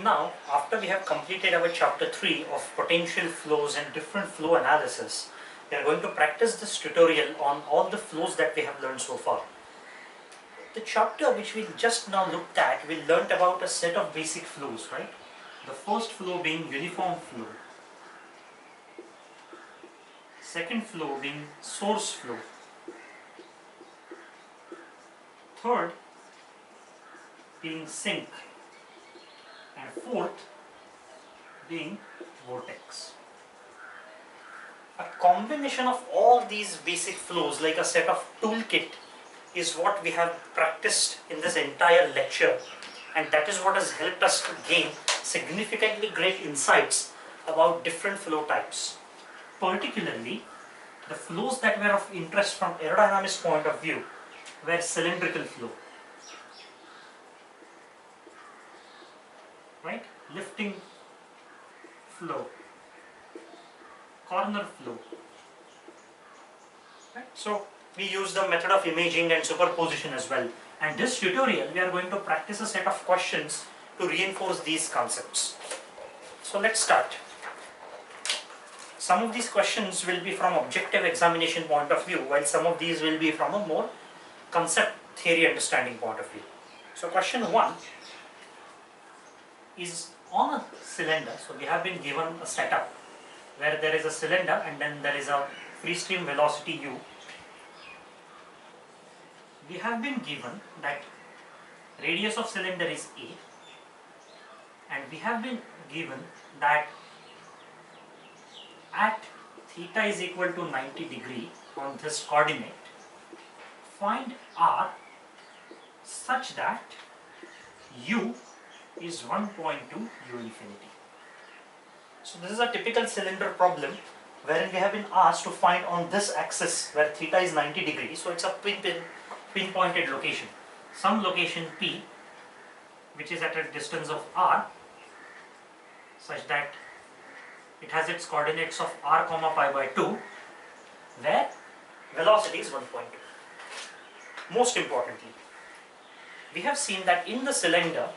now, after we have completed our chapter 3 of potential flows and different flow analysis, we are going to practice this tutorial on all the flows that we have learned so far. The chapter which we just now looked at, we learnt about a set of basic flows, right? The first flow being uniform flow, second flow being source flow, third being sink, and fourth being vortex. A combination of all these basic flows, like a set of toolkit, is what we have practiced in this entire lecture, and that is what has helped us to gain significantly great insights about different flow types. Particularly, the flows that were of interest from aerodynamics point of view were cylindrical flow, right? Lifting flow, corner flow, right? So we use the method of imaging and superposition as well. And this tutorial, we are going to practice a set of questions to reinforce these concepts. So let's start. Some of these questions will be from objective examination point of view, while some of these will be from a more concept theory understanding point of view. So question 1 is on a cylinder. So we have been given a setup where there is a cylinder and then there is a free stream velocity u. We have been given that radius of cylinder is a, and we have been given that at theta is equal to 90 degree on this coordinate, find r such that u is 1.2 u infinity. So this is a typical cylinder problem wherein we have been asked to find on this axis where theta is 90 degrees, so it's a pinpointed location, some location P which is at a distance of r such that it has its coordinates of r comma pi by 2 where velocity is 1.2. Most importantly, we have seen that in the cylinder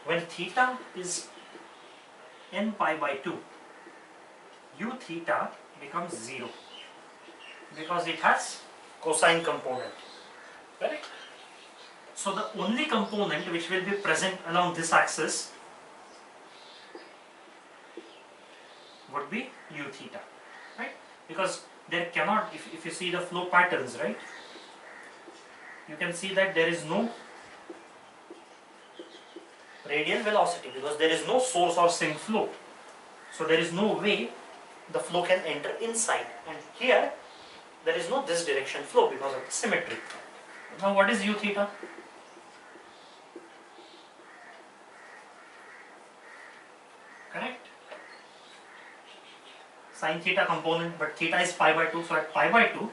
when theta is n pi by 2, u theta becomes 0 because it has cosine component. Correct? So the only component which will be present along this axis would be u theta, right? Because there cannot, if you see the flow patterns, right, you can see that there is no radial velocity because there is no source or sink flow. So there is no way the flow can enter inside, and here there is no this direction flow because of the symmetry. Now what is u theta? Correct? Sin theta component, but theta is pi by 2, so at pi by 2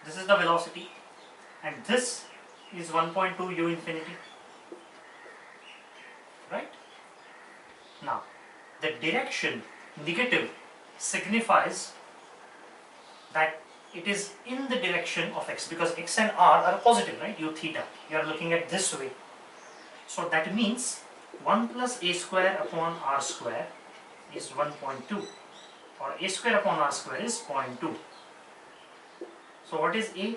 this is the velocity and this is 1.2 u infinity, right? Now the direction negative signifies that it is in the direction of x because x and r are positive, right? U theta, you are looking at this way, so that means 1 plus a square upon r square is 1.2, or a square upon r square is 0.2. So what is a?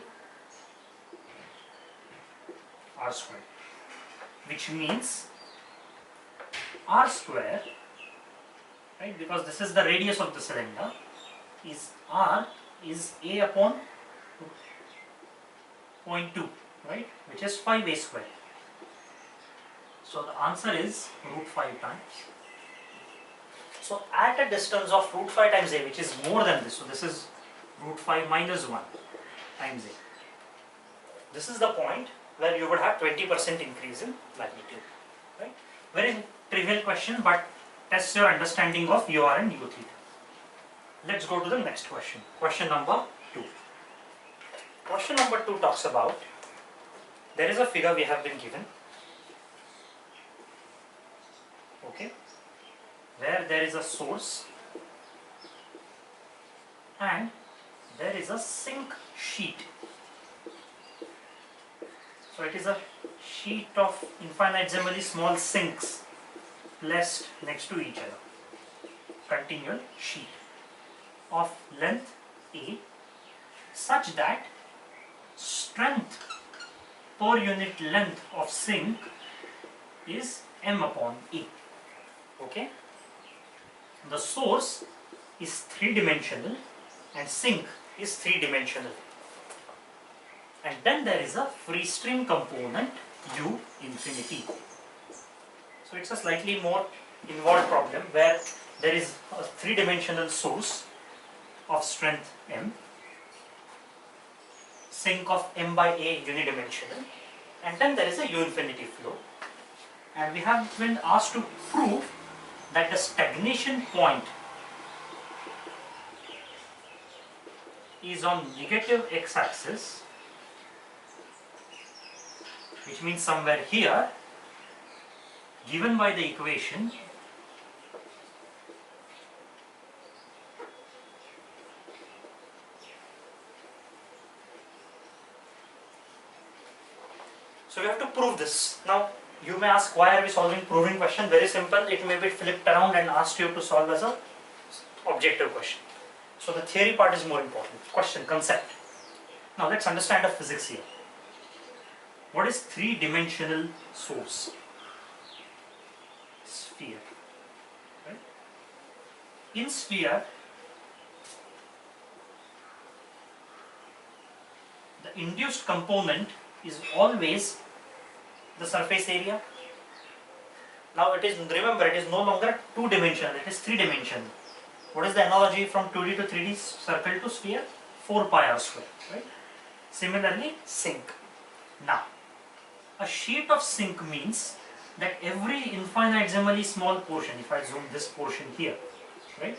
R square, which means r square, right, because this is the radius of the cylinder, is r is a upon 0.2, right, which is 5a square. So the answer is root 5 times. So at a distance of root 5 times a, which is more than this, so this is root 5 minus 1 times a. This is the point where you would have 20% increase in magnitude, right? Very trivial question, but tests your understanding of ur and u theta. Let's go to the next question. Question number 2. Question number 2 talks about, there is a figure we have been given, okay, where there is a source and there is a sink sheet. So it is a sheet of infinitesimally small sinks placed next to each other, continual sheet of length A, such that strength per unit length of sink is M upon A. Okay? The source is three-dimensional and sink is three-dimensional. And then there is a free stream component U infinity. So it's a slightly more involved problem where there is a three-dimensional source of strength M, sink of M by A unidimensional, and then there is a U infinity flow. And we have been asked to prove that the stagnation point is on negative x-axis, which means somewhere here, given by the equation so we have to prove this. Now you may ask, why are we solving proving question? Very simple, it may be flipped around and asked you to solve as a objective question. So the theory part is more important. Question, concept. Now let's understand the physics here. What is three-dimensional source? Sphere. Right? In sphere, the induced component is always the surface area. Now it is, remember, it is no longer two-dimensional, it is three-dimensional. What is the analogy from 2D to 3D circle to sphere? 4 pi r square. Right? Similarly, sink. Now, a sheet of sink means that every infinitesimally small portion, if I zoom this portion here, right,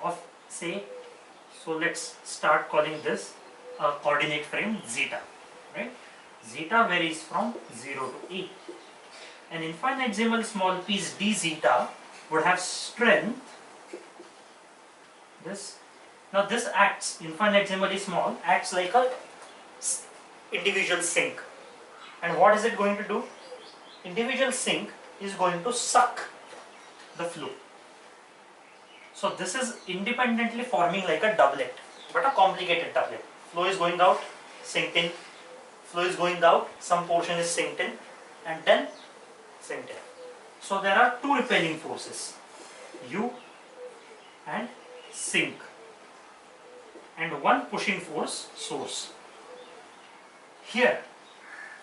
of say, so let's start calling this a coordinate frame zeta, right? Zeta varies from 0 to A. An infinitesimal small piece d zeta would have strength, this. Now this acts, infinitesimally small, acts like a individual sink. And what is it going to do? Individual sink is going to suck the flow. So this is independently forming like a doublet, but a complicated doublet. Flow is going out, sinked in, flow is going out, some portion is sinked in, and then sinked in. So there are two repelling forces, U and sink, and one pushing force, source. Here,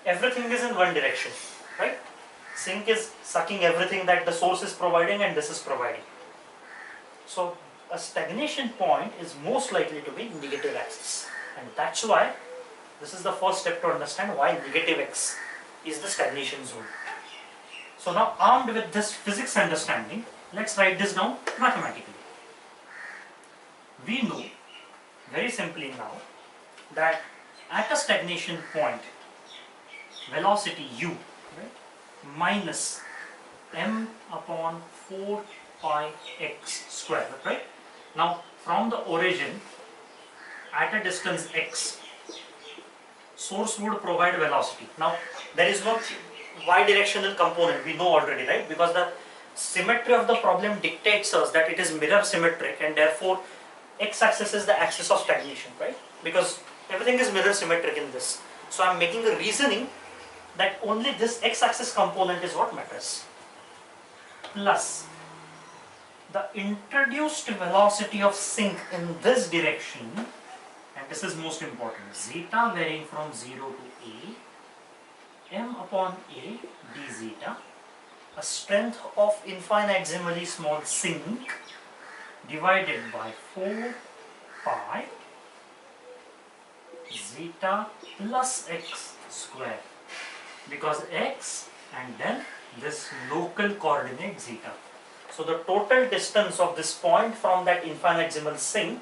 everything is in one direction, right? Sink is sucking everything that the source is providing and this is providing. So a stagnation point is most likely to be negative axis, and that's why this is the first step to understand why negative x is the stagnation zone. So now, armed with this physics understanding, let's write this down mathematically. We know very simply now that at a stagnation point, velocity u, right, minus m upon 4 pi x square, right? Now from the origin at a distance x, source would provide velocity. Now there is no y-directional component, we know already, right? Because the symmetry of the problem dictates us that it is mirror symmetric, and therefore x-axis is the axis of stagnation, right? Because everything is mirror symmetric in this. So I am making a reasoning that only this x-axis component is what matters. Plus the introduced velocity of sink in this direction, and this is most important, zeta varying from 0 to A, m upon A d zeta, a strength of infinitesimally small sink divided by 4 pi zeta plus x square, because x and then this local coordinate zeta. So the total distance of this point from that infinitesimal sink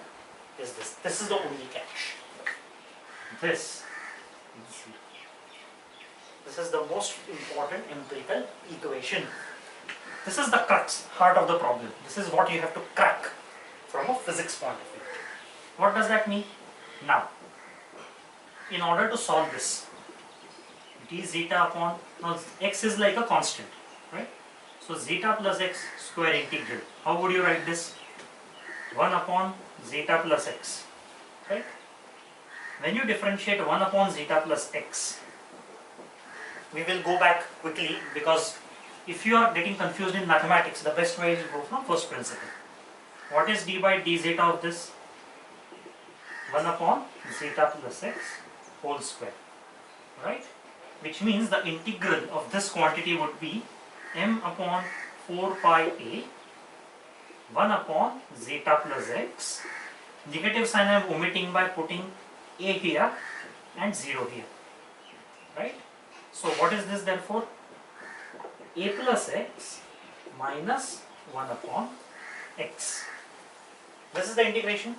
is this. This is the only catch. This is the most important empirical equation. This is the crux, heart of the problem. This is what you have to crack from a physics point of view. What does that mean? Now, in order to solve this, d zeta upon, now x is like a constant, right? So zeta plus x square integral. How would you write this? 1 upon zeta plus x. Right? When you differentiate 1 upon zeta plus x, we will go back quickly because if you are getting confused in mathematics, the best way is to go from first principle. What is d by d zeta of this? 1 upon zeta plus x whole square. Right? Which means the integral of this quantity would be m upon 4 pi a 1 upon zeta plus x. Negative sign I am omitting by putting a here and 0 here. Right? So what is this therefore? A plus x minus 1 upon x. This is the integration.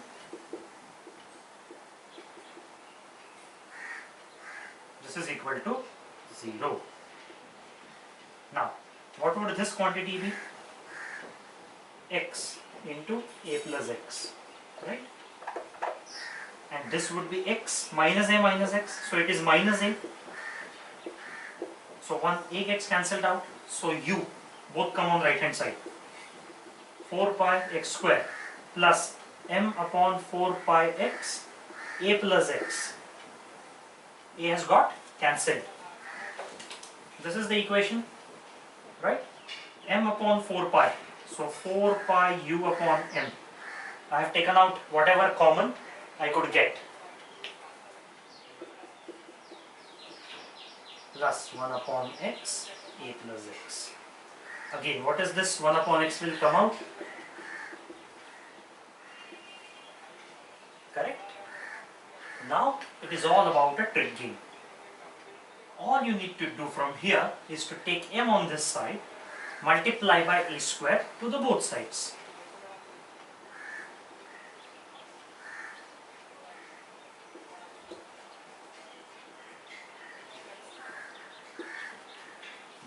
This is equal to 0. Now, what would this quantity be? X into a plus x, right? And this would be x minus a minus x, so it is minus a. So one a gets cancelled out, so u both come on right hand side. 4 pi x square plus m upon 4 pi x a plus x. A has got cancelled. This is the equation, right? M upon 4 pi. So 4 pi u upon m. I have taken out whatever common I could get. Plus 1 upon x, a plus x. Again, what is this 1 upon x will come out? Correct? Now it is all about a trig game. All you need to do from here is to take m on this side, multiply by a square to the both sides.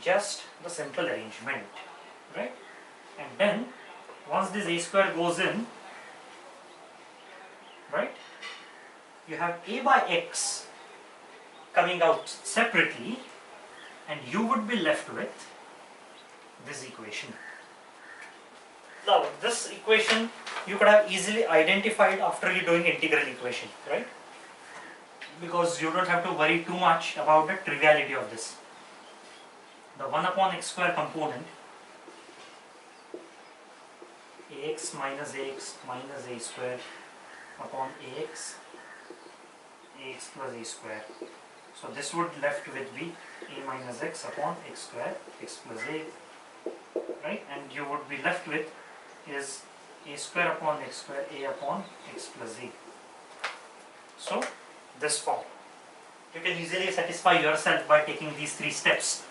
Just the simple arrangement, right? And then once this a square goes in, right, you have a by x coming out separately, and you would be left with this equation. Now this equation you could have easily identified after you doing integral equation, right? Because you don't have to worry too much about the triviality of this. The 1 upon x square component, ax minus a square upon ax plus a square. So this would left with be a minus x upon x square, x plus a, right? And you would be left with is a square upon x square, a upon x plus a. So this form. You can easily satisfy yourself by taking these 3 steps.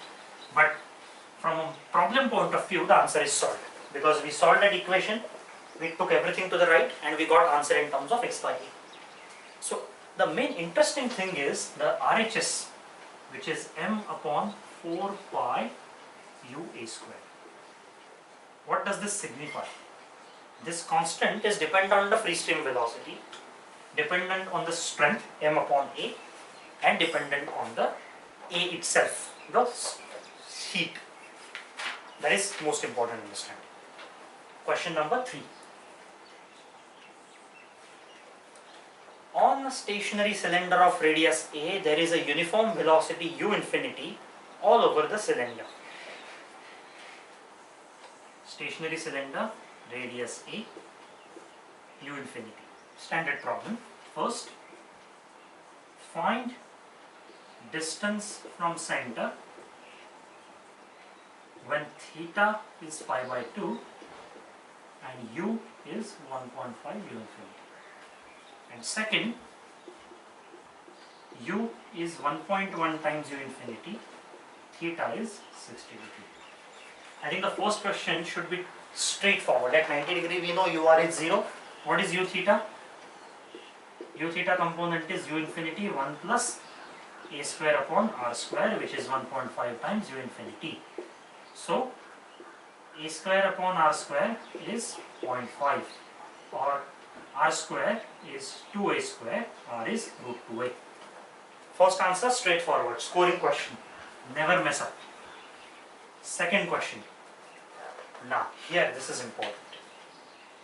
But from a problem point of view, the answer is solved. Because we solved that equation, we took everything to the right and we got answer in terms of x by a. So the main interesting thing is the RHS, which is m upon 4 pi u a square. What does this signify? This constant is dependent on the free stream velocity, dependent on the strength m upon a, and dependent on the a itself, the heat. That is most important to understand. Question number 3. On a stationary cylinder of radius a, there is a uniform velocity u infinity all over the cylinder. Stationary cylinder, radius a, u infinity. Standard problem. First, find distance from center when theta is pi by 2 and u is 1.5 u infinity. And second, u is 1.1 times u infinity, theta is 60 degree. I think the first question should be straightforward. At 90 degree we know ur is 0. What is u theta? U theta component is u infinity 1 plus a square upon r square, which is 1.5 times u infinity. So a square upon r square is 0.5, or r square is 2a square, r is root 2a. First answer straightforward, scoring question, never mess up. Second question, Now here this is important.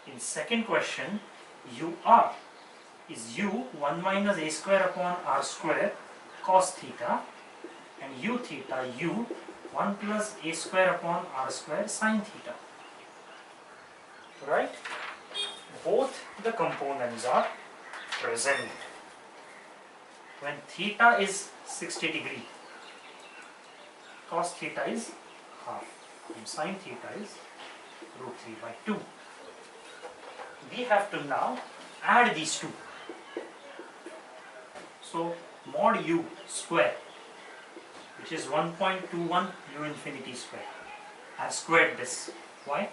In second question, UR is U 1 minus a square upon r square cos theta, and U theta U 1 plus a square upon r square sin theta. Right? Both the components are present. When theta is 60 degree, cos theta is half, and sin theta is root 3 by 2. We have to now add these two. So mod u square, which is 1.21 u infinity square. I have squared this. Why?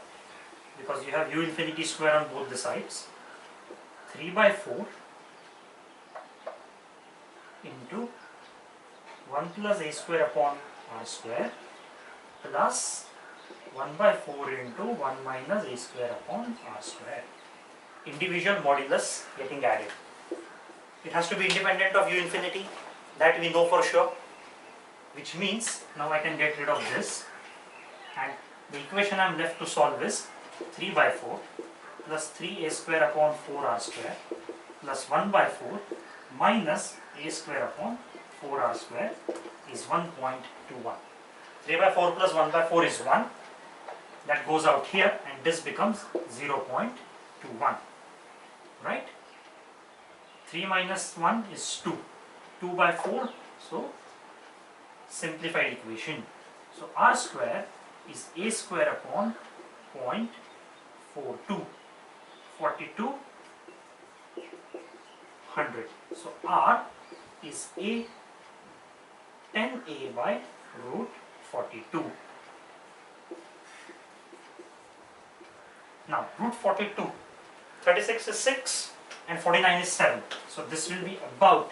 Because you have u infinity square on both the sides. 3 by 4 into 1 plus a square upon r square plus 1 by 4 into 1 minus a square upon r square. Individual modulus getting added. It has to be independent of u infinity, that we know for sure, which means now I can get rid of this, and the equation I am left to solve is 3 by 4 plus 3a square upon 4r square plus 1 by 4 minus a square upon 4r square is 1.21. 3 by 4 plus 1 by 4 is 1. That goes out here and this becomes 0.21. Right? 3 minus 1 is 2. 2 by 4, so simplified equation. So r square is a square upon 0.42. 42 100. So r is a 10a by root 42. Now root 42, 36 is 6 and 49 is 7. So this will be about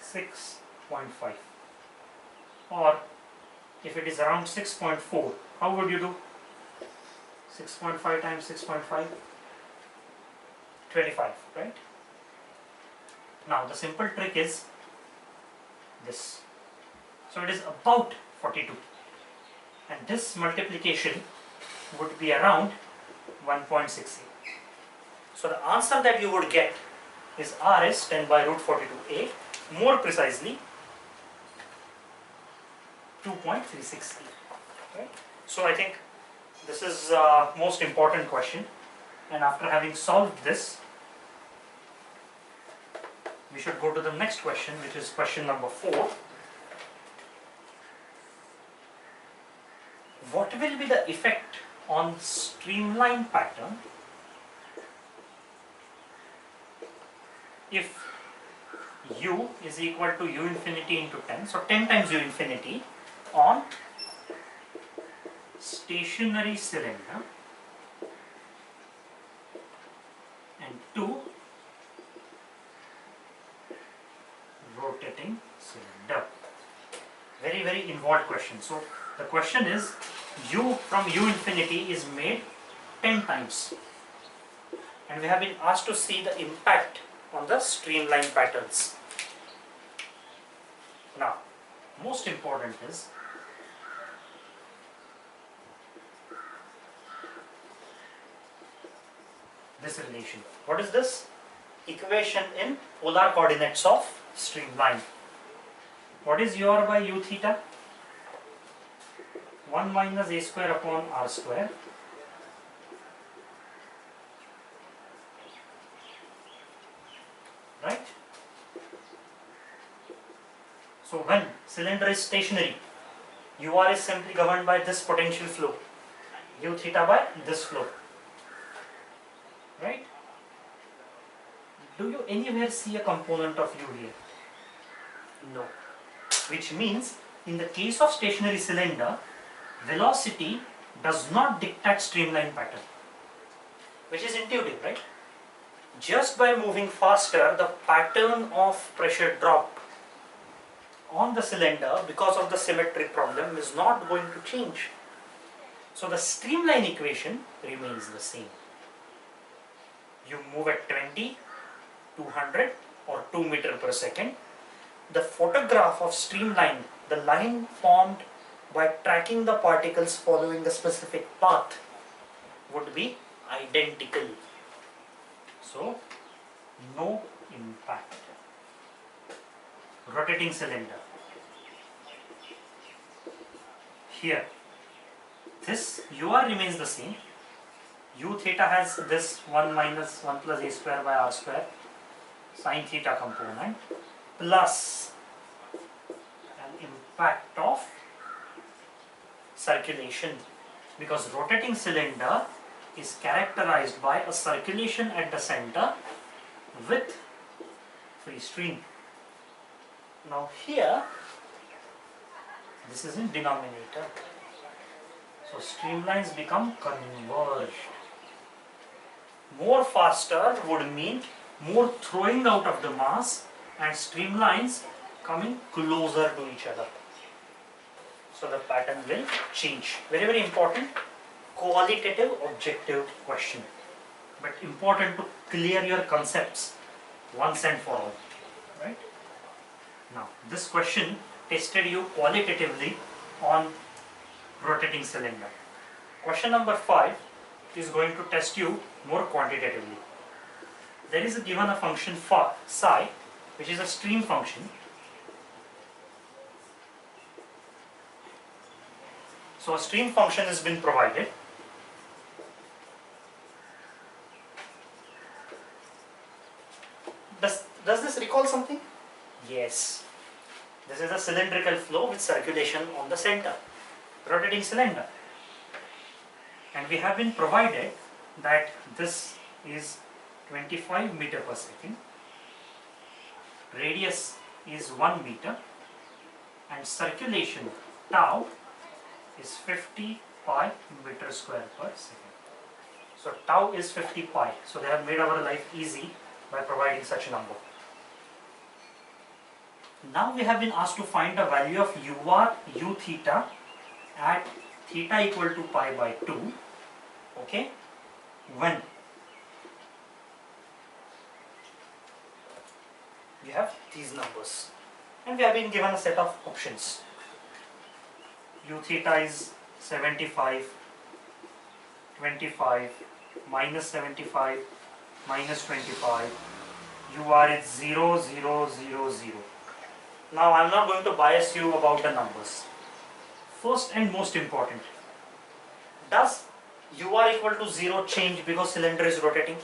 6.5. Or if it is around 6.4, how would you do? 6.5 times 6.5? 25, right? Now the simple trick is this. So it is about 42. And this multiplication would be around 1.68. So the answer that you would get is r is 10 by root 42a, more precisely 2.368. Right? So I think this is most important question, and after having solved this, we should go to the next question, which is question number 4. What will be the effect on streamline pattern if u is equal to u infinity into 10, so 10 times u infinity on stationary cylinder and 2 rotating cylinder. Very, very involved question. So the question is, u from u infinity is made 10 times, and we have been asked to see the impact on the streamline patterns. Now, most important is this relation. What is this? Equation in polar coordinates of streamline. What is u by u theta? 1 minus a square upon r square right? So when cylinder is stationary, ur is simply governed by this potential flow, u theta by this flow, right? Do you anywhere see a component of u here? No. Which means in the case of stationary cylinder, velocity does not dictate streamline pattern, which is intuitive, right? Just by moving faster, the pattern of pressure drop on the cylinder because of the symmetry problem is not going to change. So the streamline equation remains the same. You move at 20, 200 or 2 meter per second. The photograph of streamline, the line formed by tracking the particles following a specific path, would be identical. So no impact. Rotating cylinder. Here, this UR remains the same. U theta has this 1 minus 1 plus a square by r square sine theta component plus an impact of circulation, because rotating cylinder is characterized by a circulation at the center with free stream. Now here, this is in denominator, so streamlines become converged. More faster would mean more throwing out of the mass and streamlines coming closer to each other. So the pattern will change. Very, very important qualitative objective question, but important to clear your concepts once and for all, right? Now this question tested you qualitatively on rotating cylinder. Question number 5 is going to test you more quantitatively. There is given a function psi, which is a stream function. So a stream function has been provided. Does this recall something? Yes. This is a cylindrical flow with circulation on the center, rotating cylinder. And we have been provided that this is 25 meter per second, radius is 1 meter, and circulation tau is 50 pi meter square per second. So tau is 50 pi. So they have made our life easy by providing such a number. Now we have been asked to find the value of u theta at theta equal to pi by 2, okay, when we have these numbers, and we have been given a set of options. U theta is 75, 25, minus 75, minus 25, UR is 0, 0, 0, 0. Now I am not going to bias you about the numbers. First and most important, does UR equal to 0 change because cylinder is rotating?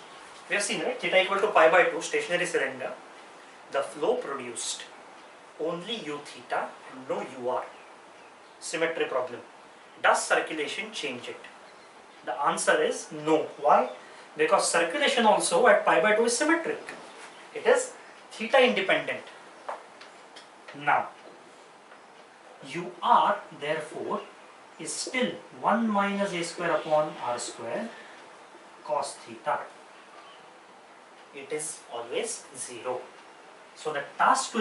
We have seen, right? Theta equal to pi by 2, stationary cylinder. The flow produced only U theta and no UR. Symmetry problem. Does circulation change it? The answer is no. Why? Because circulation also at pi by 2 is symmetric. It is theta independent. Now, UR therefore is still 1 minus a square upon r square cos theta. It is always 0. So the task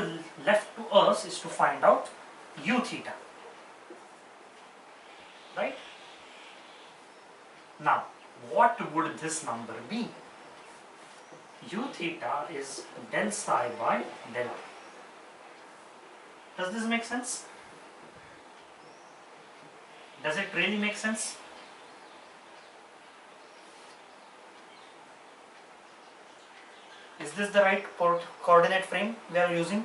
left to us is to find out U theta. Right? Now, what would this number be? U theta is del psi by del r. Does this make sense? Does it really make sense? Is this the right coordinate frame we are using?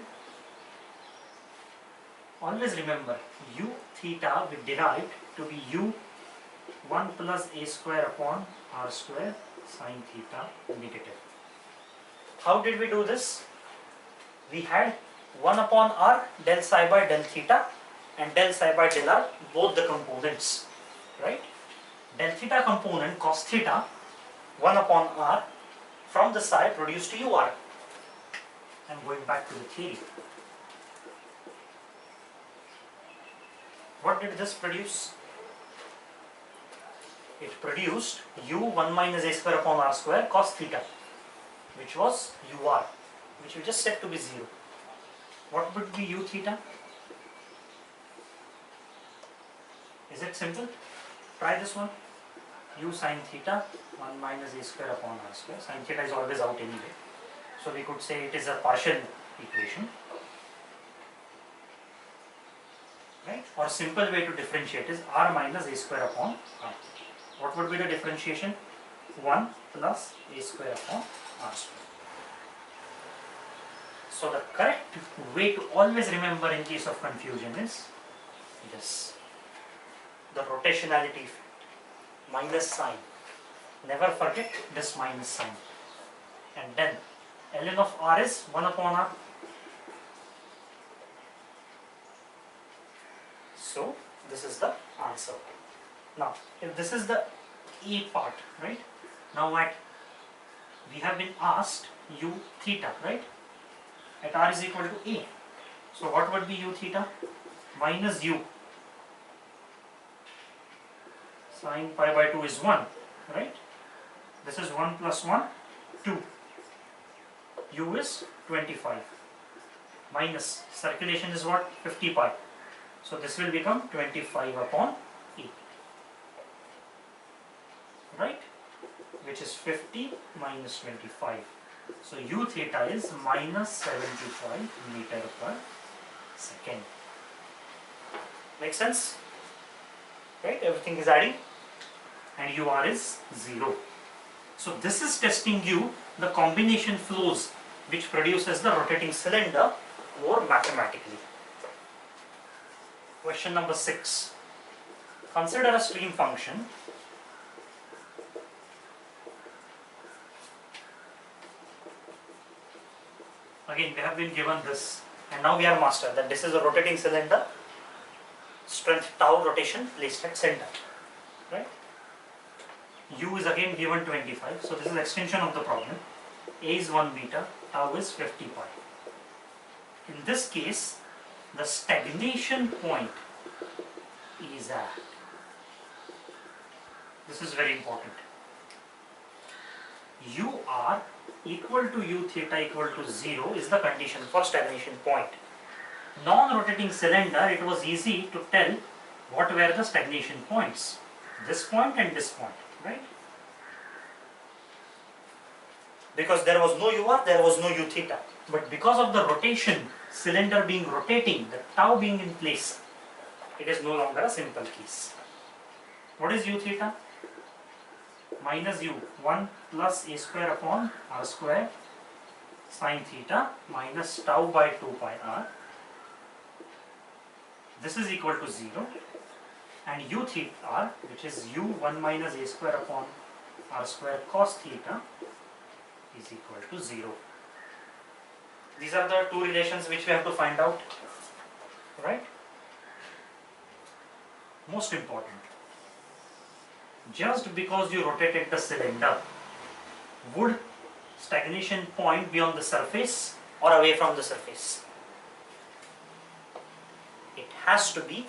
Always remember, U theta we derived to be U 1 plus a square upon r square sine theta negative. How did we do this? We had 1 upon r del psi by del theta and del psi by del r, both the components, right? Del theta component cos theta 1 upon r from the psi produced UR. I am going back to the theory. What did this produce? It produced U 1 minus a square upon r square cos theta, which was UR, which we just set to be 0. What would be U theta? Is it simple? Try this one. U sine theta 1 minus a square upon r square. Sine theta is always out anyway, so we could say it is a partial equation, right? Or simple way to differentiate is r minus a square upon r. What would be the differentiation? 1 plus a square upon r square. So the correct way to always remember in case of confusion is this. The rotationality effect, minus sign. Never forget this minus sign. And then ln of r is 1 upon r. So this is the answer. Now, if this is the A part, right? Now we have been asked u theta, right? At r is equal to A. So what would be u theta? Minus u sine pi by 2 is 1, right? This is 1 plus 1, 2. U is 25. Minus circulation is what? 50 pi. So this will become 25 upon E. Right? Which is 50 minus 25. So u theta is minus 75 meter per second. Make sense? Right? Everything is adding. And ur is 0. So this is testing you the combination flows which produces the rotating cylinder more mathematically. Question number 6. Consider a stream function again we have been given this and now we are master that this is a rotating cylinder, strength tau rotation placed at center, right? U is again given 25, so this is extension of the problem. A is 1 meter, tau is 50 pi. In this case, the stagnation point is at, this is very important, ur equal to u theta equal to 0 is the condition for stagnation point. Non-rotating cylinder, it was easy to tell what were the stagnation points, this point and this point, right? Because there was no ur, there was no u theta. But because of the rotation, cylinder being rotating, the tau being in place, it is no longer a simple case. What is u theta? Minus u, 1 plus a square upon r square sine theta minus tau by 2 pi r. This is equal to 0. And u theta, which is u 1 minus a square upon r square cos theta, is equal to 0. These are the two relations which we have to find out, right? Most important, just because you rotated the cylinder, would stagnation point be on the surface or away from the surface? It has to be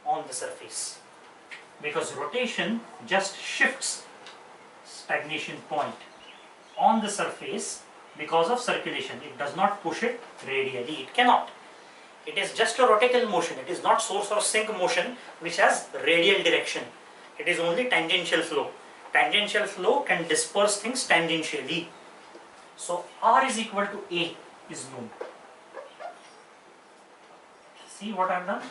on the surface, because rotation just shifts stagnation point on the surface because of circulation. It does not push it radially, it cannot. It is just a rotational motion, it is not source or sink motion which has radial direction. It is only tangential flow. Tangential flow can disperse things tangentially. So R is equal to A is known. See what I have done?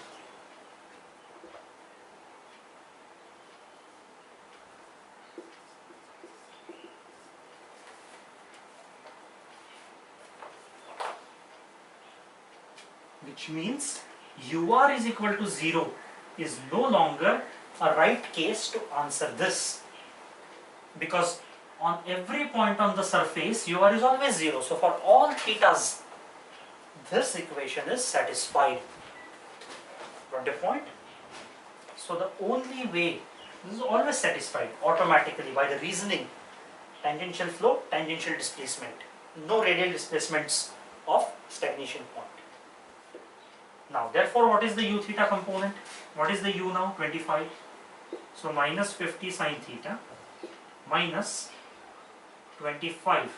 Which means ur is equal to 0 is no longer a right case to answer this, because on every point on the surface ur is always 0. So for all thetas this equation is satisfied. Got the point? So the only way, this is always satisfied automatically by the reasoning. Tangential flow, tangential displacement, no radial displacements of stagnation point. Now therefore what is the u theta component? What is the u now? 25. So minus 50 sine theta minus 25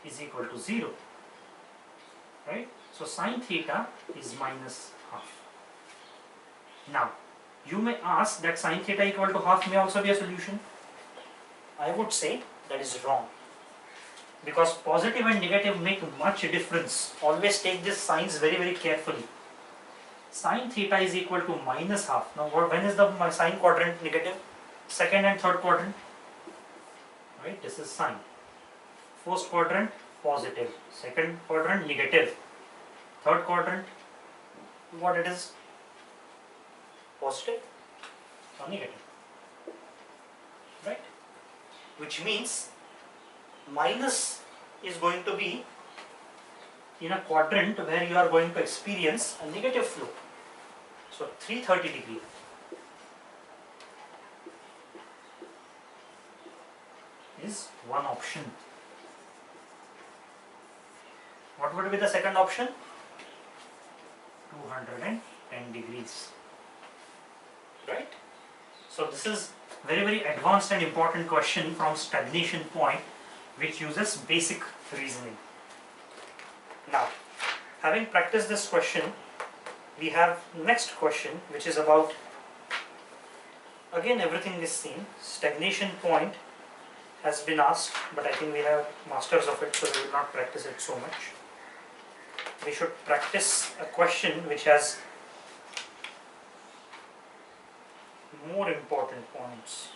is equal to 0. Right? So sine theta is minus half. Now you may ask that sine theta equal to half may also be a solution. I would say that is wrong, because positive and negative make much difference. Always take these signs very carefully. Sine theta is equal to minus half. Now when is the sine quadrant negative? second and third quadrant, right? This is sign. First quadrant positive, second quadrant negative, third quadrant what it is, positive or negative, right? Which means minus is going to be in a quadrant where you are going to experience a negative flow. So 330 degree. Is one option. What would be the second option? 210 degrees. Right? So this is very advanced and important question from stagnation point, which uses basic reasoning. Now, having practiced this question, we have next question, which is about, again everything is seen. Stagnation point has been asked, but I think we have masters of it, so we will not practice it so much. We should practice a question which has more important points.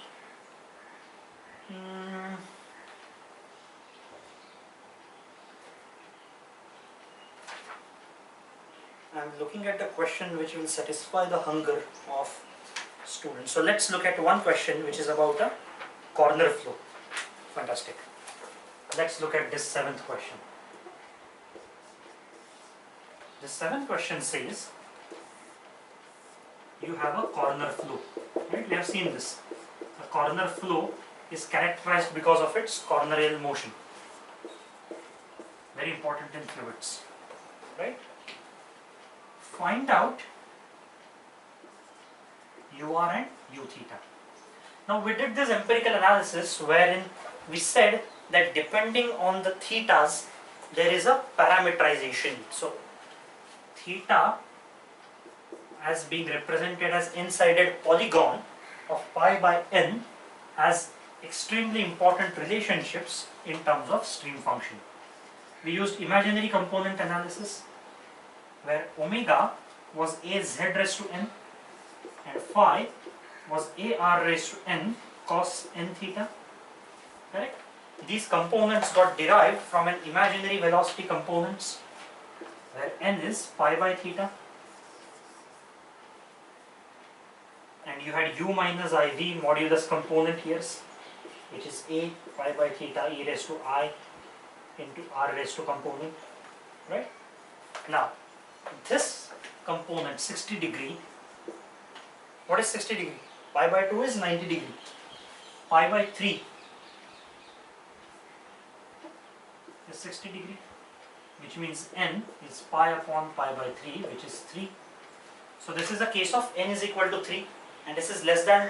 I am looking at a question which will satisfy the hunger of students. So let's look at one question which is about a corner flow. Fantastic. Let's look at this seventh question. The seventh question says you have a corner flow. Right? We have seen this. A corner flow is characterized because of its cornerial motion. Very important in fluids. Right? Find out UR and U theta. Now we did this empirical analysis wherein we said that depending on the thetas there is a parametrization. So theta as being represented as n-sided polygon of pi by n has extremely important relationships in terms of stream function. We used imaginary component analysis where omega was a z raised to n and phi was a r raised to n cos n theta. Correct? These components got derived from an imaginary velocity components where n is pi by theta, and you had u minus iv modulus component here, which is a pi by theta e raised to I into r raised to component. Right? Now this component 60 degree, what is 60 degree? Pi by 2 is 90 degree. Pi by 3 is 60 degree, which means n is pi upon pi by 3, which is 3. So this is a case of n is equal to 3 and this is less than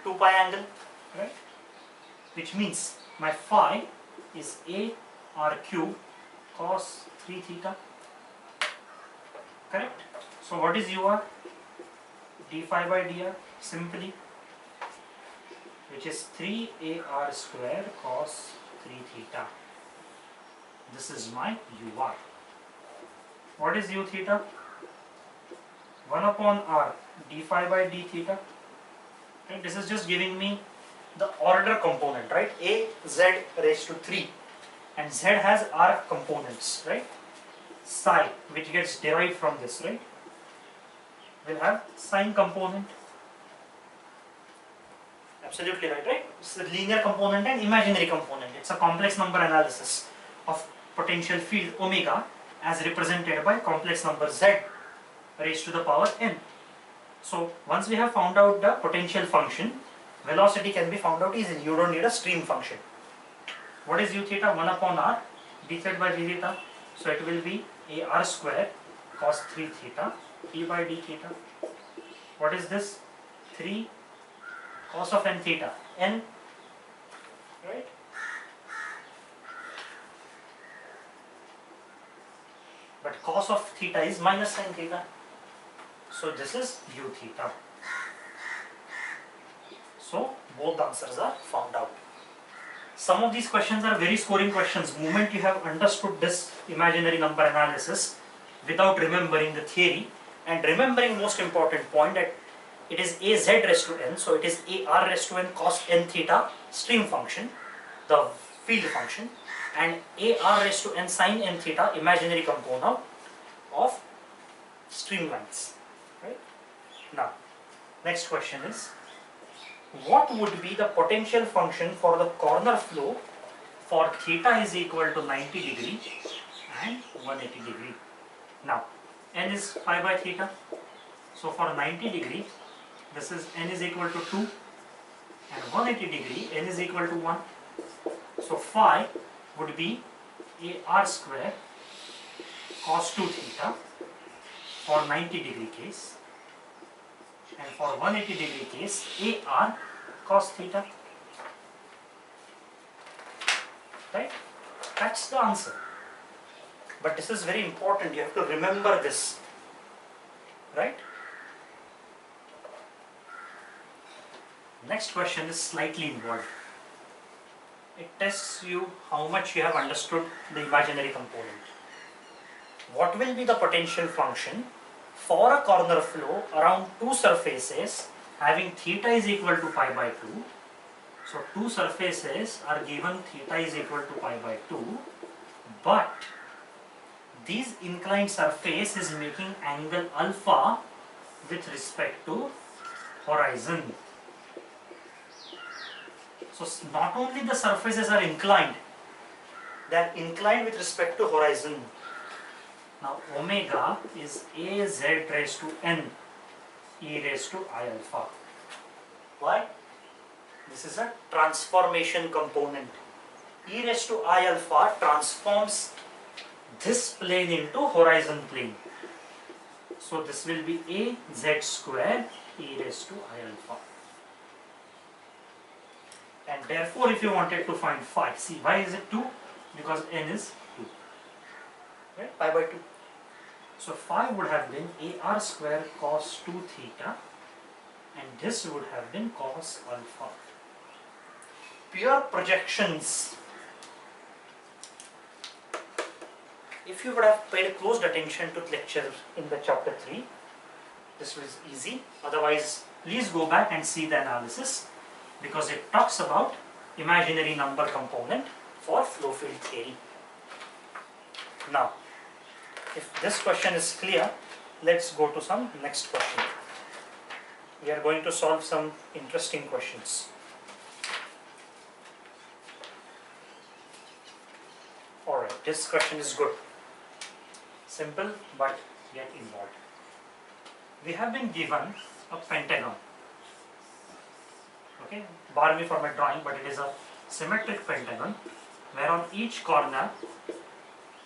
2 pi angle, right? Which means my phi is a r cube cos 3 theta. Correct? So what is ur? d phi by dr simply, which is 3ar square cos 3 theta. This is my ur. What is u theta? 1 upon r d phi by d theta. And this is just giving me the order component, right? A z raised to 3 and z has r components, right? Psi, which gets derived from this, right? We'll have sine component. Absolutely right, right? It's a linear component and imaginary component. It's a complex number analysis of potential field omega as represented by complex number z raised to the power n. So once we have found out the potential function, velocity can be found out easily. You don't need a stream function. What is u theta? 1 upon r d theta by d theta. So it will be a r square cos 3 theta d by d theta. What is this? 3 cos of n theta. N, right? But cos of theta is minus sin theta. So this is u theta. So both answers are found out. Some of these questions are very scoring questions. The moment you have understood this imaginary number analysis without remembering the theory and remembering most important point that it is az raised to n, so it is ar raised to n cos n theta stream function, the field function, and ar raised to n sin n theta imaginary component of streamlines. Right? Now, next question is, what would be the potential function for the corner flow for theta is equal to 90 degree and 180 degree? Now, n is pi by theta, so for 90 degree, this is n is equal to 2, and 180 degree, n is equal to 1. So phi would be ar square cos 2 theta for 90 degree case, and for 180 degree case, ar cos theta. Right? That's the answer. But this is very important, you have to remember this. Right? Next question is slightly involved. It tests you how much you have understood the imaginary component. What will be the potential function for a corner flow around two surfaces having theta is equal to pi by 2? So two surfaces are given theta is equal to pi by 2, but this inclined surface is making angle alpha with respect to horizon. So not only the surfaces are inclined, they are inclined with respect to horizon. Now omega is az raised to n e raised to I alpha. Why? This is a transformation component. E raised to I alpha transforms this plane into horizon plane. So this will be a z square e raised to I alpha. And therefore, if you wanted to find phi, see why is it 2? Because n is 2, right? Pi by 2. So phi would have been ar square cos 2 theta, and this would have been cos alpha. Pure projections. If you would have paid close attention to the lecture in the chapter 3, this was easy. Otherwise, please go back and see the analysis, because it talks about imaginary number component for flow field theory. Now, if this question is clear, let's go to some next question. We are going to solve some interesting questions. Alright, this question is good. Simple but yet involved. We have been given a pentagon. Okay, bar me for my drawing, but it is a symmetric pentagon where on each corner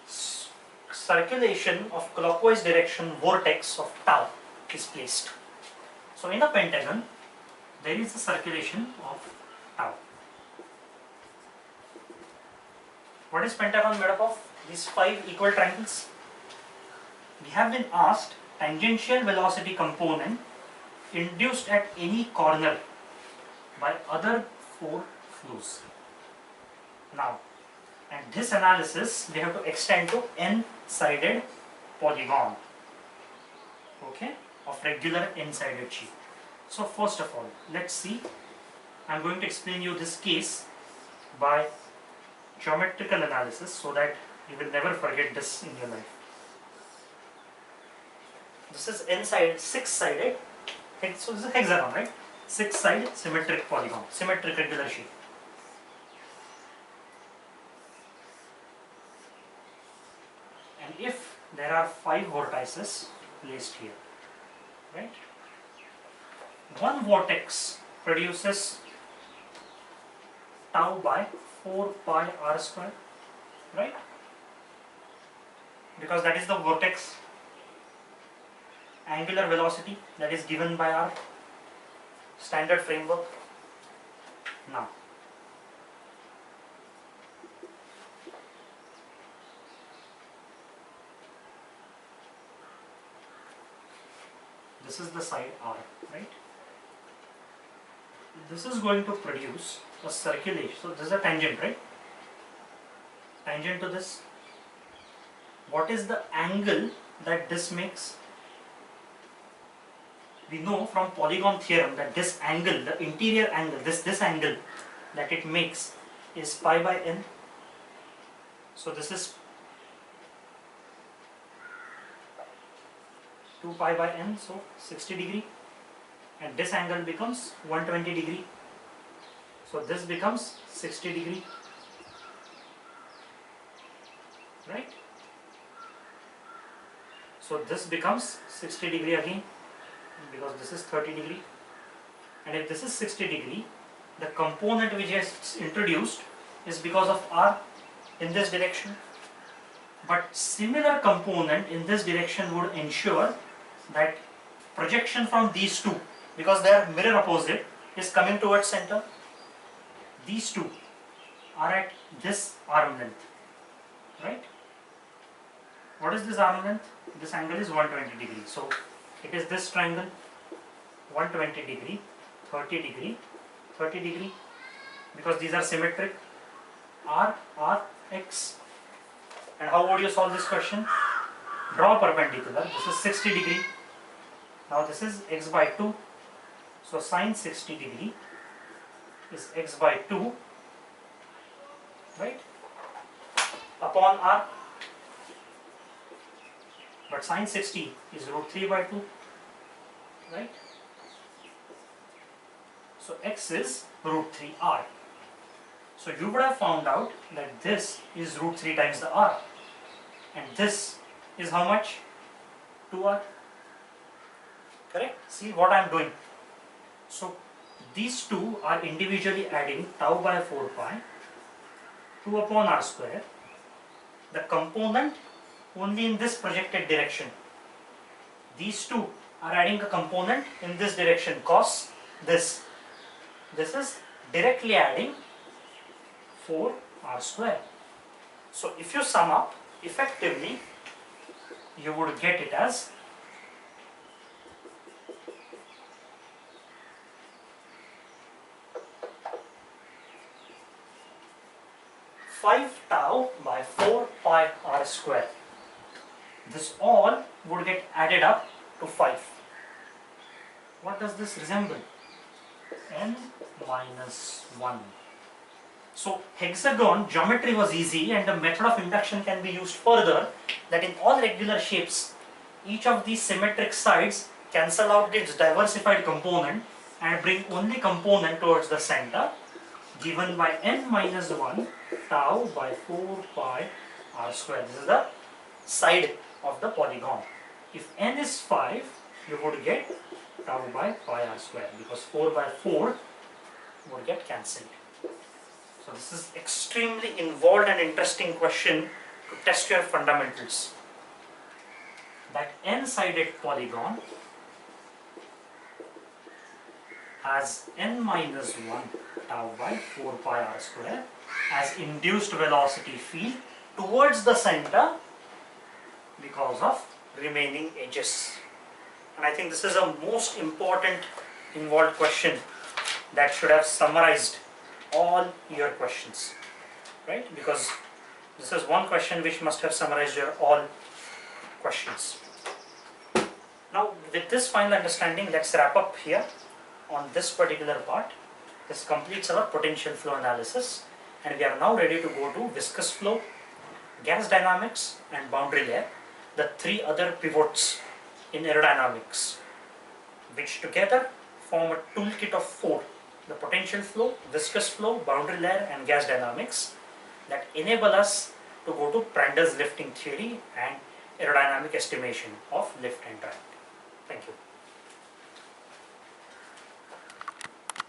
circulation of clockwise direction vortex of tau is placed. So in a pentagon there is a circulation of tau. What is pentagon made up of? These 5 equal triangles. We have been asked tangential velocity component induced at any corner by other 4 flows. Now, and this analysis we have to extend to n-sided polygon, okay, of regular n-sided sheet. So first of all, let's see. I am going to explain you this case by geometrical analysis so that you will never forget this in your life. This is n-sided, 6-sided, so this is hexagon, right? 6-sided symmetric polygon, symmetric regular shape. And if there are 5 vortices placed here, right? One vortex produces tau by 4 pi r square, right? Because that is the vortex angular velocity that is given by our standard framework. Now, this is the side R, right? This is going to produce a circulation. So this is a tangent, right? Tangent to this. What is the angle that this makes? we know from polygon theorem that this angle, the interior angle, this angle that it makes is pi by n. So this is 2 pi by n, so 60 degree, and this angle becomes 120 degree. So this becomes 60 degree, right? So this becomes 60 degree again, because this is 30 degree. And if this is 60 degree, the component which is introduced is because of r in this direction. But similar component in this direction would ensure that projection from these two, because they are mirror opposite, is coming towards center. These two are at this arm length, right? What is this arm length? This angle is 120 degree. So it is this triangle, 120 degree, 30 degree, 30 degree, because these are symmetric, r, r, x. And how would you solve this question? Draw perpendicular. This is 60 degree. Now this is x by 2. So sine 60 degree is x by 2, right, upon r. But sine 60 is root 3 by 2, right? So x is root 3r. So you would have found out that this is root 3 times the r, and this is how much? 2r. Correct? See what I am doing. So these two are individually adding tau by 4 pi, 2 upon r square. The component only in this projected direction. These two are adding a component in this direction, cos this. This is directly adding 4 r square. So if you sum up, effectively you would get it as 5 tau by 4 pi r square. This all would get added up to 5. What does this resemble? N minus 1. So hexagon geometry was easy, and the method of induction can be used further, that in all regular shapes, each of these symmetric sides cancel out its diversified component and bring only component towards the center, given by n minus 1 tau by 4 pi r square. This is the side of the polygon. If n is 5, you would get tau by pi r square, because 4 by 4 would get cancelled. So this is extremely involved and interesting question to test your fundamentals. That n-sided polygon has n minus 1 tau by 4 pi r square as induced velocity field towards the center because of remaining edges. And I think this is a most important involved question that should have summarized all your questions, right? Because this is one question which must have summarized your all questions. Now with this final understanding, let's wrap up here on this particular part. This completes our potential flow analysis, and we are now ready to go to viscous flow, gas dynamics and boundary layer, the three other pivots in aerodynamics, which together form a toolkit of 4: the potential flow, viscous flow, boundary layer and gas dynamics, that enable us to go to Prandel's lifting theory and aerodynamic estimation of lift and drag. Thank you.